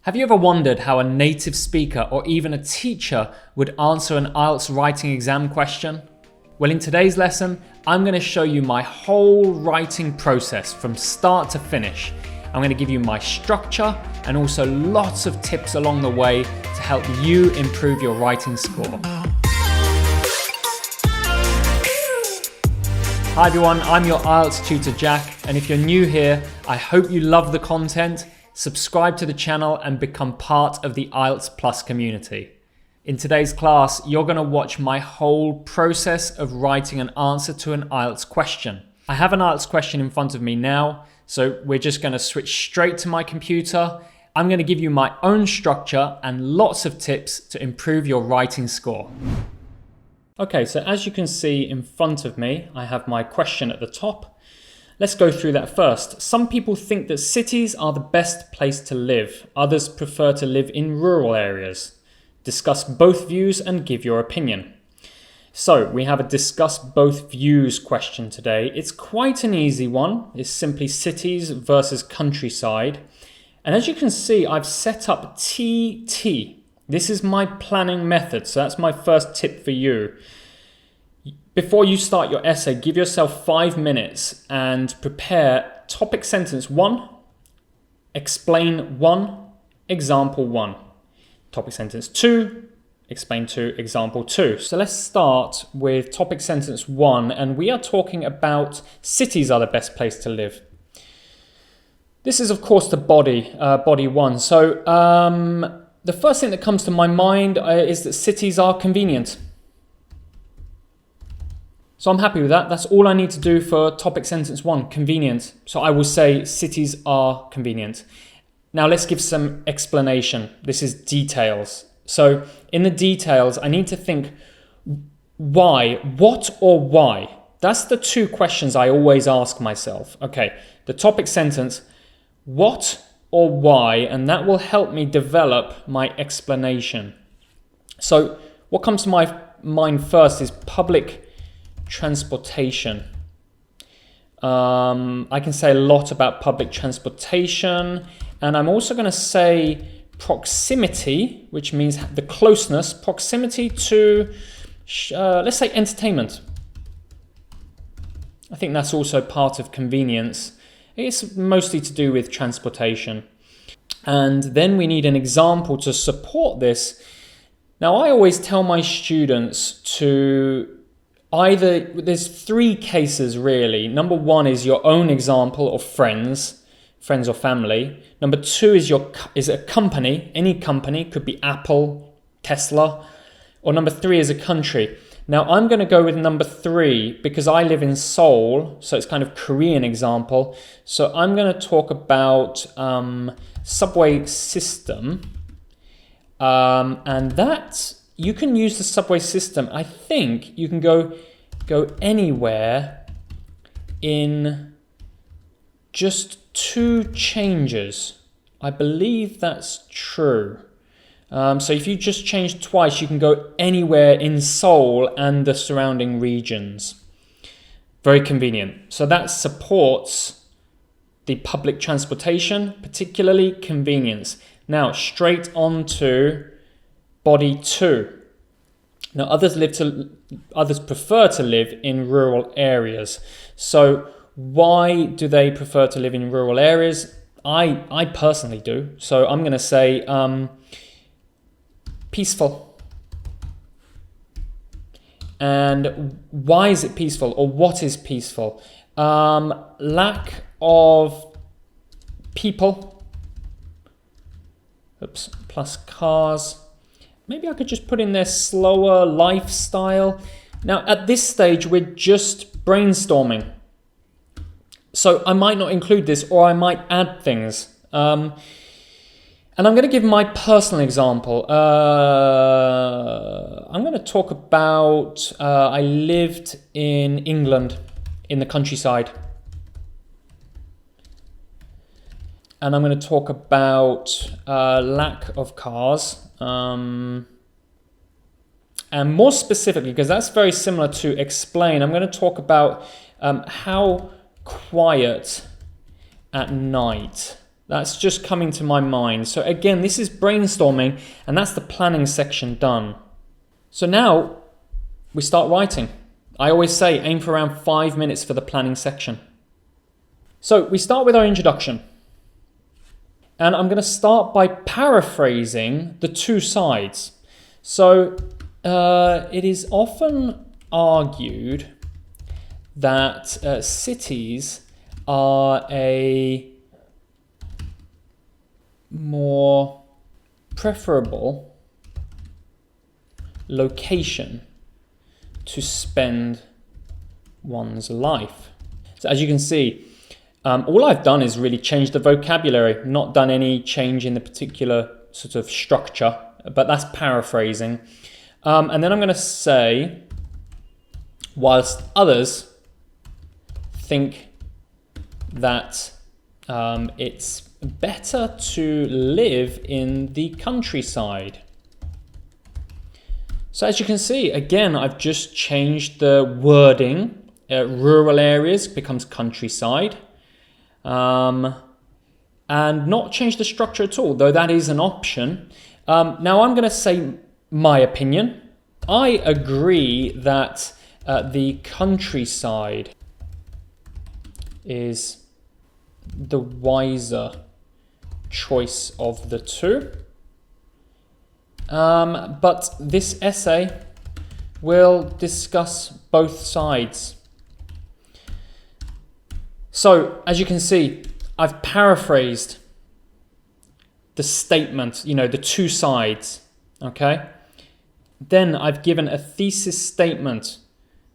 Have you ever wondered how a native speaker or even a teacher would answer an IELTS writing exam question? Well, in today's lesson, I'm going to show you my whole writing process from start to finish. I'm going to give you my structure and also lots of tips along the way to help you improve your writing score. Hi everyone, I'm your IELTS tutor Jack, and if you're new here, I hope you love the content. Subscribe to the channel and become part of the IELTS Plus community. In today's class, you're going to watch my whole process of writing an answer to an IELTS question. I have an IELTS question in front of me now, so we're just going to switch straight to my computer. I'm going to give you my own structure and lots of tips to improve your writing score. Okay, so as you can see in front of me, I have my question at the top. Let's go through that first. Some people think that cities are the best place to live. Others prefer to live in rural areas. Discuss both views and give your opinion. So we have a discuss both views question today. It's quite an easy one. It's simply cities versus countryside. And as you can see, I've set up TT. This is my planning method. So that's my first tip for you. Before you start your essay, give yourself 5 minutes and prepare topic sentence 1, explain 1, example 1. Topic sentence 2, explain 2, example 2. So let's start with topic sentence 1, and we are talking about cities are the best place to live. This is of course the body 1. So the first thing that comes to my mind is that cities are convenient. So I'm happy with that. That's all I need to do for topic sentence 1, convenient. So I will say cities are convenient. Now let's give some explanation. This is details. So in the details, I need to think why, what or why. That's the two questions I always ask myself. Okay, the topic sentence, what or why, and that will help me develop my explanation. So what comes to my mind first is public transportation. I can say a lot about public transportation, and I'm also going to say proximity, which means the closeness, proximity to, let's say, entertainment. I think that's also part of convenience. It's mostly to do with transportation. And then we need an example to support this. Now, I always tell my students to there's 3 cases really. Number 1 is your own example of friends or family. Number 2 is a company, any company, could be Apple, Tesla. Or number 3 is a country. Now I'm going to go with number 3 because I live in Seoul, so it's kind of Korean example. So I'm going to talk about subway system, and that you can use the subway system. I think you can go anywhere in just 2 changes. I believe that's true. So if you just change twice, you can go anywhere in Seoul and the surrounding regions. Very convenient. So that supports the public transportation, particularly convenience. Now straight on to body 2. Now others prefer to live in rural areas. So why do they prefer to live in rural areas? I personally do. So I'm going to say peaceful. And why is it peaceful, or what is peaceful? Lack of people. Plus cars. Maybe I could just put in there slower lifestyle. Now at this stage, we're just brainstorming. So I might not include this, or I might add things. And I'm going to give my personal example. I'm going to talk about, I lived in England, in the countryside. And I'm going to talk about lack of cars. And more specifically, because that's very similar to explain, I'm going to talk about how quiet at night That's just coming to my mind. So again, this is brainstorming, and that's the planning section done. So now we start writing. I always say aim for around 5 minutes for the planning section. So we start with our introduction. And I'm going to start by paraphrasing the two sides. So it is often argued that cities are a more preferable location to spend one's life. So as you can see, all I've done is really change the vocabulary, not done any change in the particular sort of structure, but that's paraphrasing. And then I'm going to say, whilst others think that it's better to live in the countryside. So as you can see, again, I've just changed the wording. Rural areas becomes countryside. And not change the structure at all, though that is an option. Now I'm going to say my opinion. I agree that the countryside is the wiser choice of the two. But this essay will discuss both sides. So, as you can see, I've paraphrased the statement, the two sides, okay? Then I've given a thesis statement.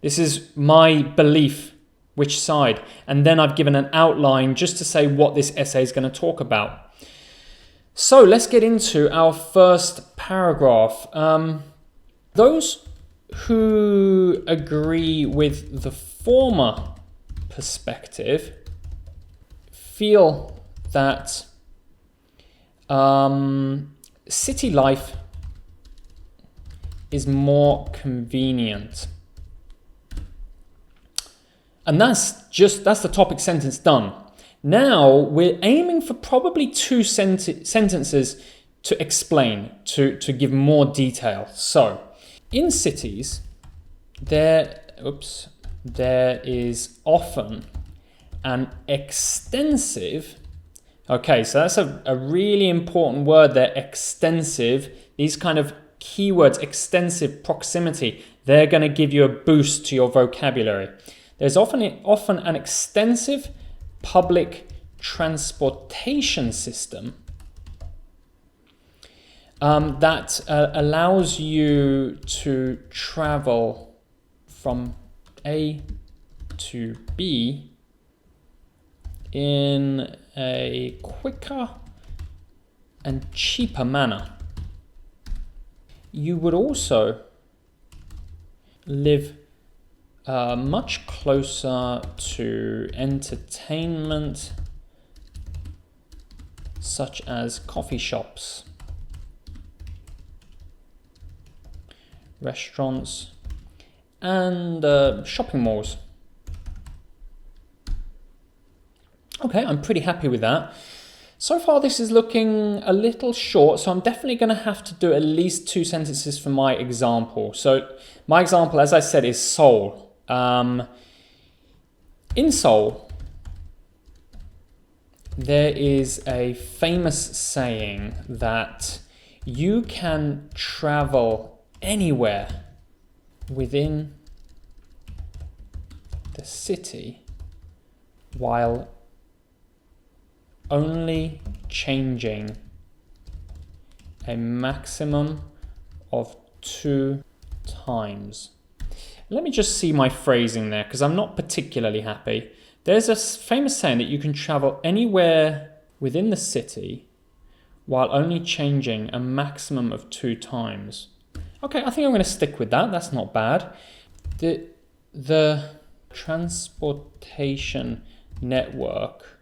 This is my belief, which side. And then I've given an outline just to say what this essay is going to talk about. So let's get into our first paragraph. Those who agree with the former perspective feel that city life is more convenient. And that's the topic sentence done. Now we're aiming for probably two sentences to explain, to give more detail. So in cities, there is often an extensive, okay, so that's a really important word there, extensive. These kind of keywords, extensive, proximity, they're going to give you a boost to your vocabulary. There's often an extensive public transportation system that allows you to travel from A to B in a quicker and cheaper manner. You would also live much closer to entertainment, such as coffee shops, restaurants, and shopping malls. Okay, I'm pretty happy with that. So far this is looking a little short, so I'm definitely going to have to do at least 2 sentences for my example. So my example, as I said, is Seoul. In Seoul, there is a famous saying that you can travel anywhere within the city while only changing a maximum of 2 times. Let me just see my phrasing there, because I'm not particularly happy. There's a famous saying that you can travel anywhere within the city while only changing a maximum of 2 times. Okay, I think I'm going to stick with that. That's not bad. The transportation network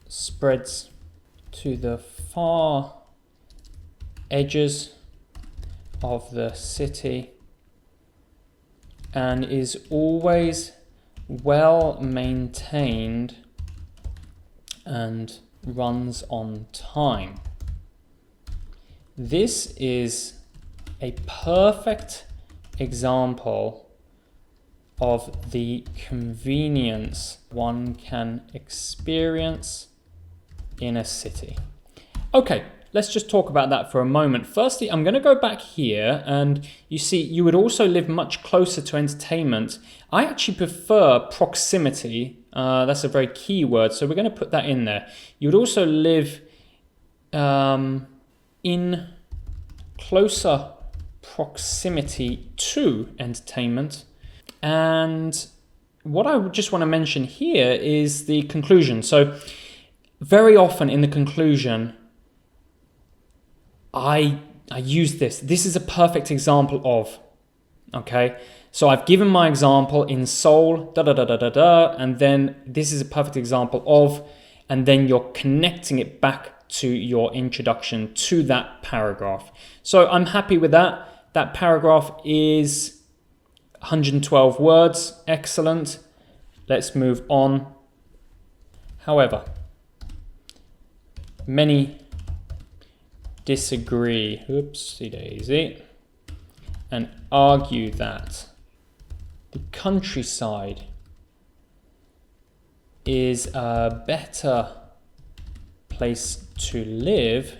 spreads to the far edges of the city and is always well maintained and runs on time. This is a perfect example of the convenience one can experience in a city. Okay, let's just talk about that for a moment. Firstly, I'm going to go back here, and you see you would also live much closer to entertainment. I actually prefer proximity. That's a very key word, so we're going to put that in there. You would also live in closer proximity to entertainment. And what I just want to mention here is the conclusion. So very often in the conclusion, I use this. This is a perfect example of, okay? So I've given my example in Seoul, and then this is a perfect example of, and then you're connecting it back to your introduction to that paragraph. So I'm happy with that. That paragraph is 112 words. Excellent. Let's move on. However, many disagree, oopsie daisy, and argue that the countryside is a better place to live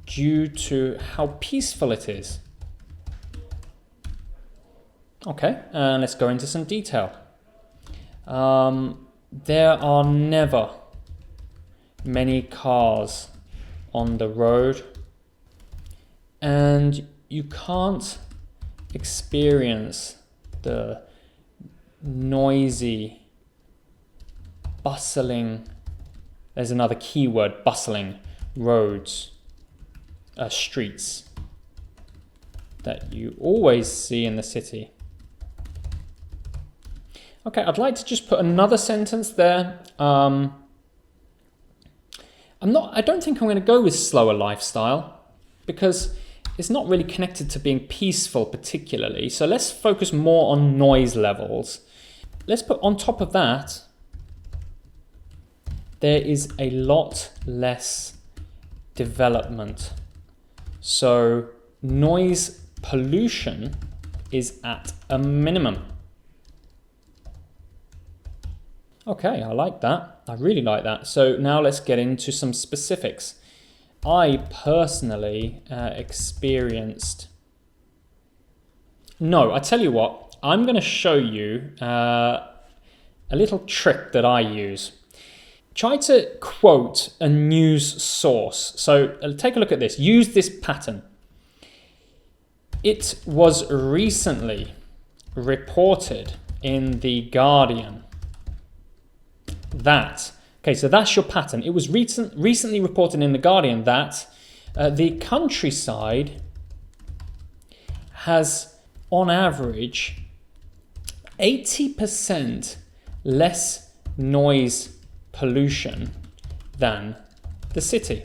due to how peaceful it is. Okay, and let's go into some detail. There are never many cars on the road, and you can't experience the noisy, bustling, there's another key word, bustling, roads, streets that you always see in the city. Okay, I'd like to just put another sentence there. I don't think I'm going to go with slower lifestyle because it's not really connected to being peaceful particularly. So let's focus more on noise levels. Let's put on top of that, there is a lot less development. So noise pollution is at a minimum. Okay, I like that. I really like that. So now let's get into some specifics. I personally experienced... No, I tell you what, I'm going to show you a little trick that I use. Try to quote a news source. So take a look at this. Use this pattern. It was recently reported in The Guardian that, okay, so that's your pattern. It was recently reported in The Guardian that the countryside has, on average, 80% less noise pollution than the city.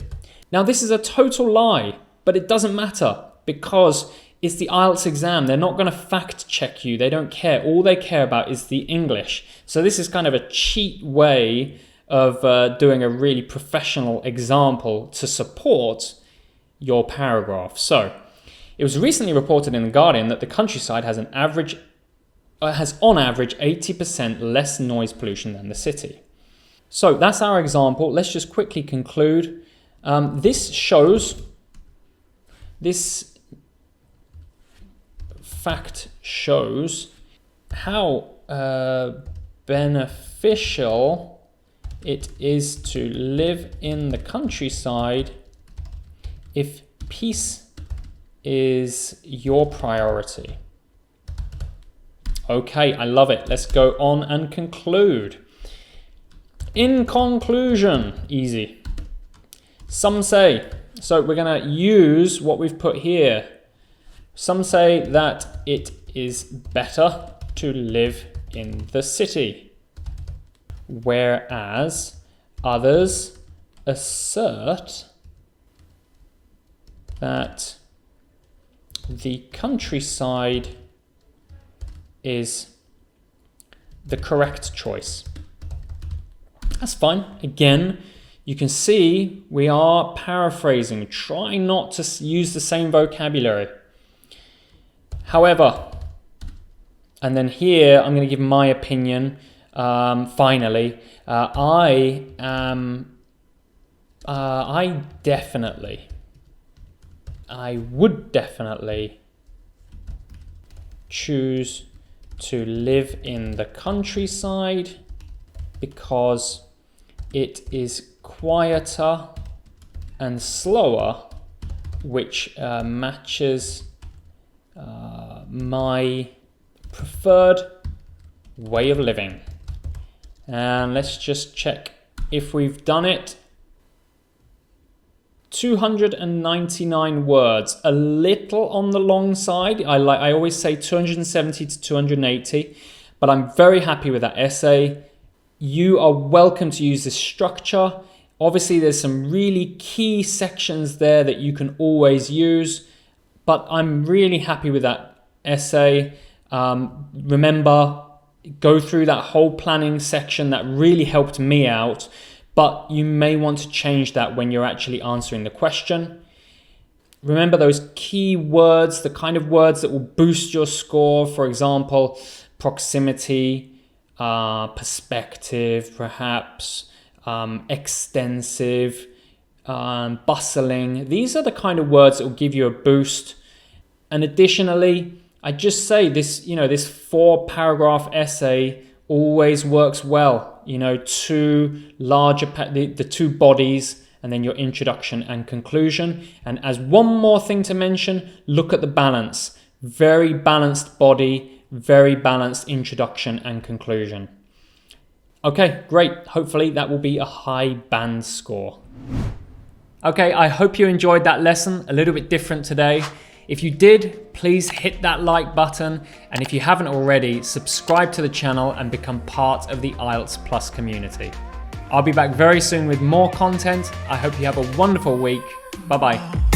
Now, this is a total lie, but it doesn't matter because it's the IELTS exam. They're not going to fact check you. They don't care. All they care about is the English. So this is kind of a cheat way of doing a really professional example to support your paragraph. So it was recently reported in The Guardian that the countryside has on average 80% less noise pollution than the city. So that's our example. Let's just quickly conclude. This fact shows how beneficial it is to live in the countryside if peace is your priority. Okay, I love it. Let's go on and conclude. In conclusion, easy. Some say, so we're going to use what we've put here. Some say that it is better to live in the city, whereas others assert that the countryside is the correct choice. That's fine. Again, you can see we are paraphrasing. Try not to use the same vocabulary. However, and then here I'm going to give my opinion. Finally, I would definitely choose to live in the countryside because it is quieter and slower, which matches my preferred way of living. And let's just check if we've done it. 299 words, a little on the long side. I always say 270 to 280, but I'm very happy with that essay. You are welcome to use this structure. Obviously, there's some really key sections there that you can always use, but I'm really happy with that essay. Remember, go through that whole planning section. That really helped me out. But you may want to change that when you're actually answering the question. Remember those key words, the kind of words that will boost your score. For example, proximity, perspective, perhaps, extensive, bustling. These are the kind of words that will give you a boost. And additionally, I just say this, this 4-paragraph essay always works well. Two larger, the two bodies, and then your introduction and conclusion. And as one more thing to mention, look at the balance. Very balanced body, very balanced introduction and conclusion. Okay, great. Hopefully that will be a high band score. Okay, I hope you enjoyed that lesson, a little bit different today. If you did, please hit that like button, and if you haven't already, subscribe to the channel and become part of the IELTS Plus community. I'll be back very soon with more content. I hope you have a wonderful week. Bye-bye.